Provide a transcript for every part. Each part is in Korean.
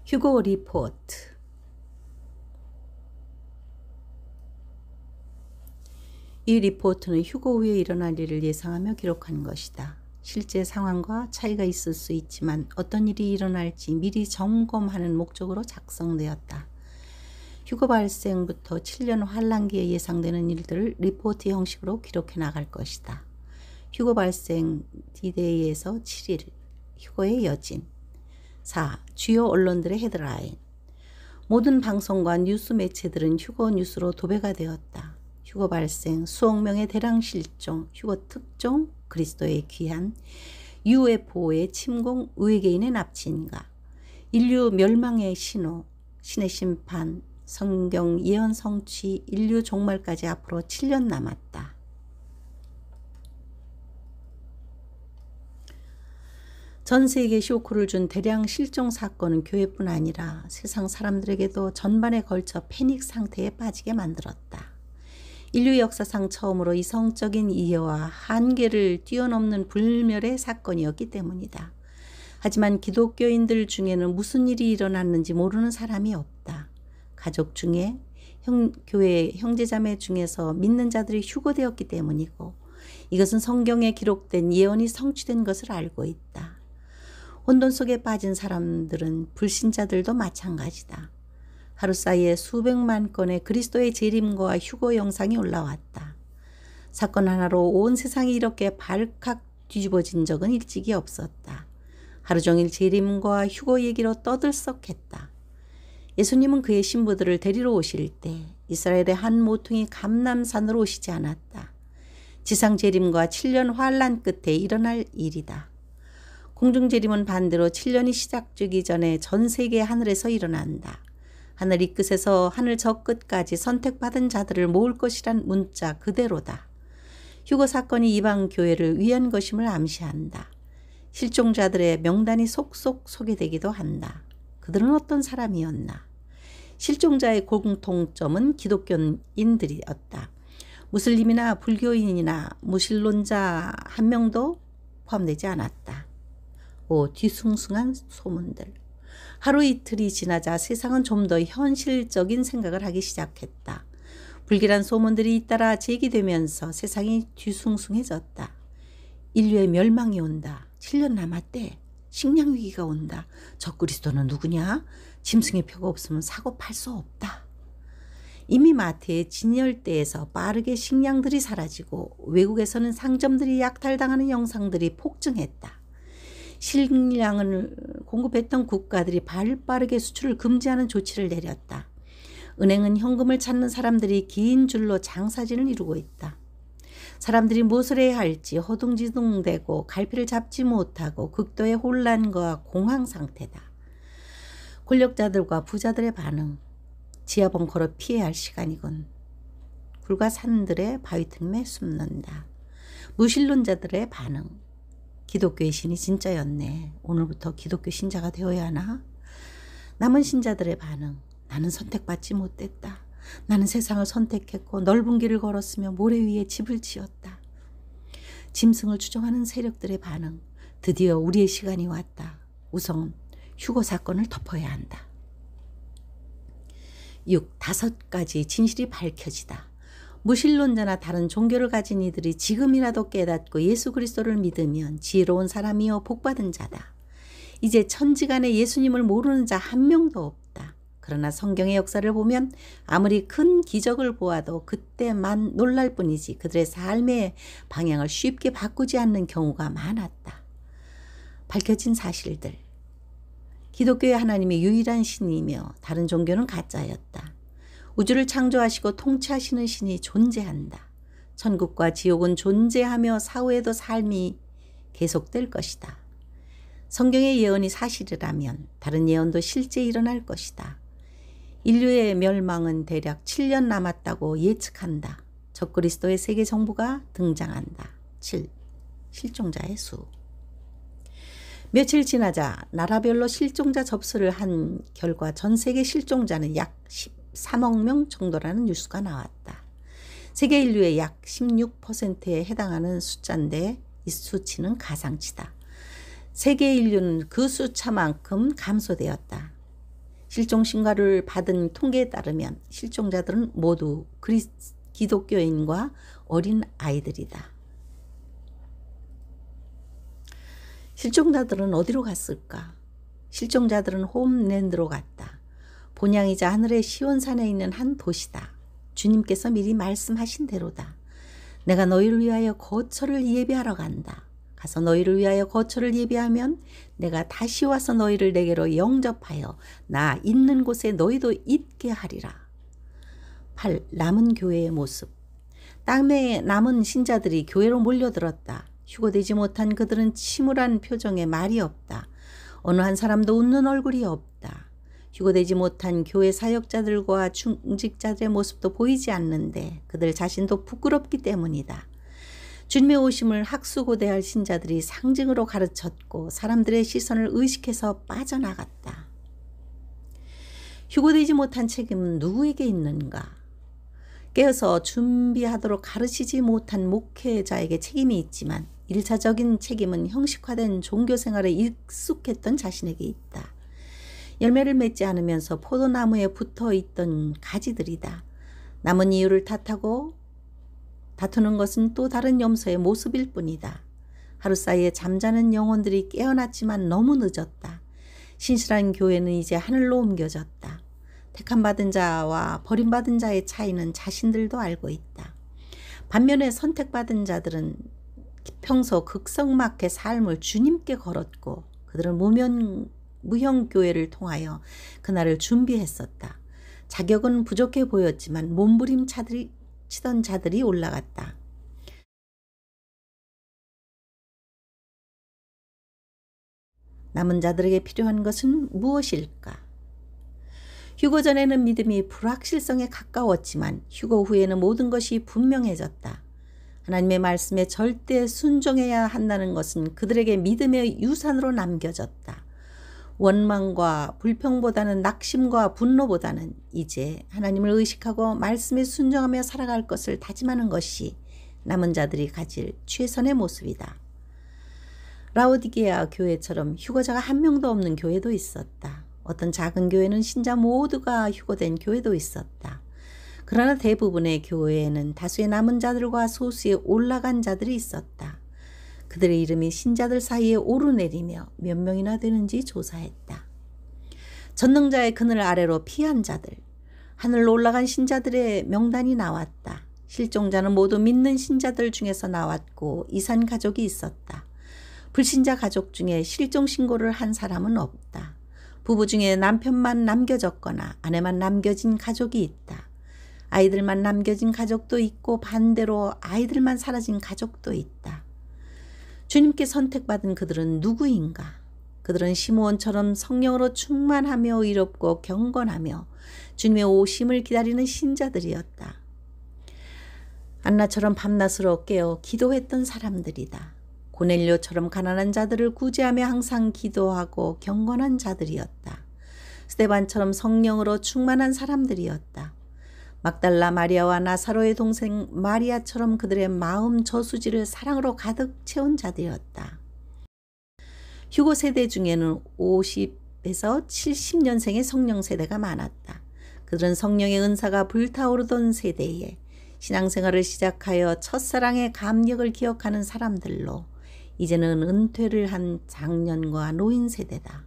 휴고 리포트. 이 리포트는 휴고 후에 일어날 일을 예상하며 기록한 것이다. 실제 상황과 차이가 있을 수 있지만 어떤 일이 일어날지 미리 점검하는 목적으로 작성되었다. 휴고 발생부터 7년 환란기에 예상되는 일들을 리포트 형식으로 기록해 나갈 것이다. 휴고 발생 D-Day에서 7일, 휴고의 여진. 4. 주요 언론들의 헤드라인. 모든 방송과 뉴스 매체들은 휴고 뉴스로 도배가 되었다. 휴고 발생, 수억 명의 대량 실종, 휴고 특종, 그리스도의 귀한, UFO의 침공, 외계인의 납치인가, 인류 멸망의 신호, 신의 심판, 성경 예언 성취, 인류 종말까지 앞으로 7년 남았다. 전 세계에 쇼크를 준 대량 실종 사건은 교회뿐 아니라 세상 사람들에게도 전반에 걸쳐 패닉 상태에 빠지게 만들었다. 인류 역사상 처음으로 이성적인 이해와 한계를 뛰어넘는 불멸의 사건이었기 때문이다. 하지만 기독교인들 중에는 무슨 일이 일어났는지 모르는 사람이 없다. 가족 중에 교회 형제자매 중에서 믿는 자들이 휴고되었기 때문이고, 이것은 성경에 기록된 예언이 성취된 것을 알고 있다. 혼돈 속에 빠진 사람들은 불신자들도 마찬가지다. 하루 사이에 수백만 건의 그리스도의 재림과 휴고 영상이 올라왔다. 사건 하나로 온 세상이 이렇게 발칵 뒤집어진 적은 일찍이 없었다. 하루 종일 재림과 휴고 얘기로 떠들썩했다. 예수님은 그의 신부들을 데리러 오실 때 이스라엘의 한 모퉁이 감람산으로 오시지 않았다. 지상 재림과 7년 환란 끝에 일어날 일이다. 공중 재림은 반대로 7년이 시작되기 전에 전 세계 하늘에서 일어난다. 하늘 이 끝에서 하늘 저 끝까지 선택받은 자들을 모을 것이란 문자 그대로다. 휴고 사건이 이방 교회를 위한 것임을 암시한다. 실종자들의 명단이 속속 소개되기도 한다. 그들은 어떤 사람이었나? 실종자의 공통점은 기독교인들이었다. 무슬림이나 불교인이나 무신론자 한 명도 포함되지 않았다. 5. 뒤숭숭한 소문들. 하루 이틀이 지나자 세상은 좀 더 현실적인 생각을 하기 시작했다. 불길한 소문들이 잇따라 제기되면서 세상이 뒤숭숭해졌다. 인류의 멸망이 온다. 7년 남았대. 식량 위기가 온다. 저 그리스도는 누구냐? 짐승의 표가 없으면 사고 팔 수 없다. 이미 마태의 진열대에서 빠르게 식량들이 사라지고 외국에서는 상점들이 약탈당하는 영상들이 폭증했다. 식량을 공급했던 국가들이 발빠르게 수출을 금지하는 조치를 내렸다. 은행은 현금을 찾는 사람들이 긴 줄로 장사진을 이루고 있다. 사람들이 무엇을 해야 할지 허둥지둥대고 갈피를 잡지 못하고 극도의 혼란과 공황 상태다. 권력자들과 부자들의 반응. 지하 벙커로 피해야 할 시간이군. 굴과 산들의 바위 틈에 숨는다. 무신론자들의 반응. 기독교의 신이 진짜였네. 오늘부터 기독교 신자가 되어야 하나? 남은 신자들의 반응. 나는 선택받지 못했다. 나는 세상을 선택했고 넓은 길을 걸었으며 모래 위에 집을 지었다. 짐승을 추종하는 세력들의 반응. 드디어 우리의 시간이 왔다. 우선 휴고 사건을 덮어야 한다. 6. 5가지 진실이 밝혀지다. 무신론자나 다른 종교를 가진 이들이 지금이라도 깨닫고 예수 그리스도를 믿으면 지혜로운 사람이요 복받은 자다. 이제 천지간에 예수님을 모르는 자 한 명도 없다. 그러나 성경의 역사를 보면 아무리 큰 기적을 보아도 그때만 놀랄 뿐이지 그들의 삶의 방향을 쉽게 바꾸지 않는 경우가 많았다. 밝혀진 사실들. 기독교의 하나님이 유일한 신이며 다른 종교는 가짜였다. 우주를 창조하시고 통치하시는 신이 존재한다. 천국과 지옥은 존재하며 사후에도 삶이 계속될 것이다. 성경의 예언이 사실이라면 다른 예언도 실제 일어날 것이다. 인류의 멸망은 대략 7년 남았다고 예측한다. 적그리스도의 세계 정부가 등장한다. 7. 실종자의 수. 며칠 지나자 나라별로 실종자 접수를 한 결과 전 세계 실종자는 약 13억 명 정도라는 뉴스가 나왔다. 세계 인류의 약 16%에 해당하는 숫자인데 이 수치는 가상치다. 세계 인류는 그 숫자만큼 감소되었다. 실종 신고를 받은 통계에 따르면 실종자들은 모두 기독교인과 어린 아이들이다. 실종자들은 어디로 갔을까? 실종자들은 홈랜드로 갔다. 본향이자 하늘의 시온산에 있는 한 도시다. 주님께서 미리 말씀하신 대로다. 내가 너희를 위하여 거처를 예비하러 간다. 가서 너희를 위하여 거처를 예비하면 내가 다시 와서 너희를 내게로 영접하여 나 있는 곳에 너희도 있게 하리라. 8. 남은 교회의 모습. 땅에 남은 신자들이 교회로 몰려들었다. 휴거되지 못한 그들은 침울한 표정에 말이 없다. 어느 한 사람도 웃는 얼굴이 없다. 휴거되지 못한 교회 사역자들과 중직자들의 모습도 보이지 않는데 그들 자신도 부끄럽기 때문이다. 주님의 오심을 학수고대할 신자들이 상징으로 가르쳤고 사람들의 시선을 의식해서 빠져나갔다. 휴거되지 못한 책임은 누구에게 있는가? 깨어서 준비하도록 가르치지 못한 목회자에게 책임이 있지만 1차적인 책임은 형식화된 종교생활에 익숙했던 자신에게 있다. 열매를 맺지 않으면서 포도나무에 붙어있던 가지들이다. 남은 이유를 다투는 것은 또 다른 염소의 모습일 뿐이다. 하루 사이에 잠자는 영혼들이 깨어났지만 너무 늦었다. 신실한 교회는 이제 하늘로 옮겨졌다. 택함받은 자와 버림받은 자의 차이는 자신들도 알고 있다. 반면에 선택받은 자들은 평소 극성맞게 삶을 주님께 걸었고 그들은 무형교회를 통하여 그날을 준비했었다. 자격은 부족해 보였지만 몸부림치던 자들이 올라갔다. 남은 자들에게 필요한 것은 무엇일까? 휴거 전에는 믿음이 불확실성에 가까웠지만 휴거 후에는 모든 것이 분명해졌다. 하나님의 말씀에 절대 순종해야 한다는 것은 그들에게 믿음의 유산으로 남겨졌다. 원망과 불평보다는 낙심과 분노보다는 이제 하나님을 의식하고 말씀에 순종하며 살아갈 것을 다짐하는 것이 남은 자들이 가질 최선의 모습이다. 라오디게아 교회처럼 휴거자가 한 명도 없는 교회도 있었다. 어떤 작은 교회는 신자 모두가 휴거된 교회도 있었다. 그러나 대부분의 교회에는 다수의 남은 자들과 소수의 올라간 자들이 있었다. 그들의 이름이 신자들 사이에 오르내리며 몇 명이나 되는지 조사했다. 전능자의 그늘 아래로 피한 자들, 하늘로 올라간 신자들의 명단이 나왔다. 실종자는 모두 믿는 신자들 중에서 나왔고 이산 가족이 있었다. 불신자 가족 중에 실종 신고를 한 사람은 없다. 부부 중에 남편만 남겨졌거나 아내만 남겨진 가족이 있다. 아이들만 남겨진 가족도 있고 반대로 아이들만 사라진 가족도 있다. 주님께 선택받은 그들은 누구인가? 그들은 시므온처럼 성령으로 충만하며 의롭고 경건하며 주님의 오심을 기다리는 신자들이었다. 안나처럼 밤낮으로 깨어 기도했던 사람들이다. 고넬료처럼 가난한 자들을 구제하며 항상 기도하고 경건한 자들이었다. 스데반처럼 성령으로 충만한 사람들이었다. 막달라 마리아와 나사로의 동생 마리아처럼 그들의 마음 저수지를 사랑으로 가득 채운 자들이었다. 휴거 세대 중에는 50에서 70년생의 성령 세대가 많았다. 그들은 성령의 은사가 불타오르던 세대에 신앙생활을 시작하여 첫사랑의 감격을 기억하는 사람들로 이제는 은퇴를 한 장년과 노인 세대다.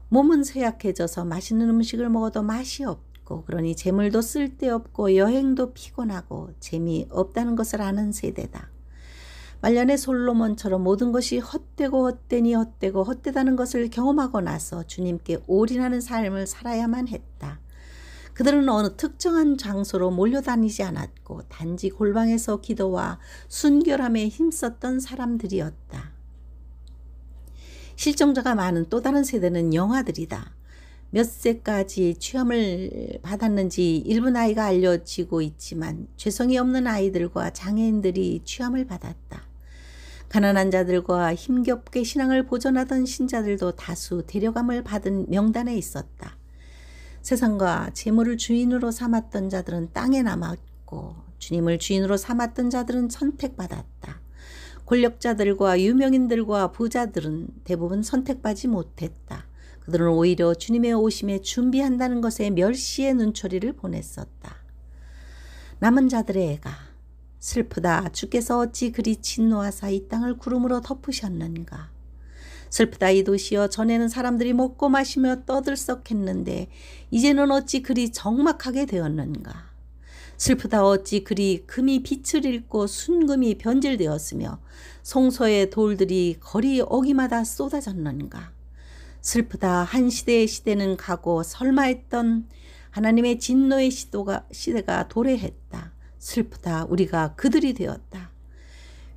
몸은 쇠약해져서 맛있는 음식을 먹어도 맛이 없고 그러니 재물도 쓸데없고 여행도 피곤하고 재미없다는 것을 아는 세대다. 말년의 솔로몬처럼 모든 것이 헛되고 헛되니 헛되고 헛되다는 것을 경험하고 나서 주님께 올인하는 삶을 살아야만 했다. 그들은 어느 특정한 장소로 몰려다니지 않았고 단지 골방에서 기도와 순결함에 힘썼던 사람들이었다. 실종자가 많은 또 다른 세대는 영아들이다. 몇 세까지 취함을 받았는지 일부 나이가 알려지고 있지만 죄성이 없는 아이들과 장애인들이 취함을 받았다. 가난한 자들과 힘겹게 신앙을 보존하던 신자들도 다수 데려감을 받은 명단에 있었다. 세상과 재물을 주인으로 삼았던 자들은 땅에 남았고 주님을 주인으로 삼았던 자들은 선택받았다. 권력자들과 유명인들과 부자들은 대부분 선택받지 못했다. 그들은 오히려 주님의 오심에 준비한다는 것에 멸시의 눈초리를 보냈었다. 남은 자들의 애가 슬프다. 주께서 어찌 그리 진노하사 이 땅을 구름으로 덮으셨는가. 슬프다 이 도시여. 전에는 사람들이 먹고 마시며 떠들썩했는데 이제는 어찌 그리 적막하게 되었는가. 슬프다 어찌 그리 금이 빛을 잃고 순금이 변질되었으며 송소의 돌들이 거리 어기마다 쏟아졌는가. 슬프다 한 시대의 시대는 가고 설마했던 하나님의 진노의 시대가 도래했다. 슬프다 우리가 그들이 되었다.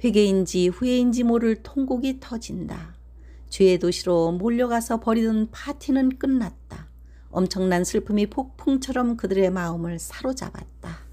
회개인지 후회인지 모를 통곡이 터진다. 죄의 도시로 몰려가서 벌이던 파티는 끝났다. 엄청난 슬픔이 폭풍처럼 그들의 마음을 사로잡았다.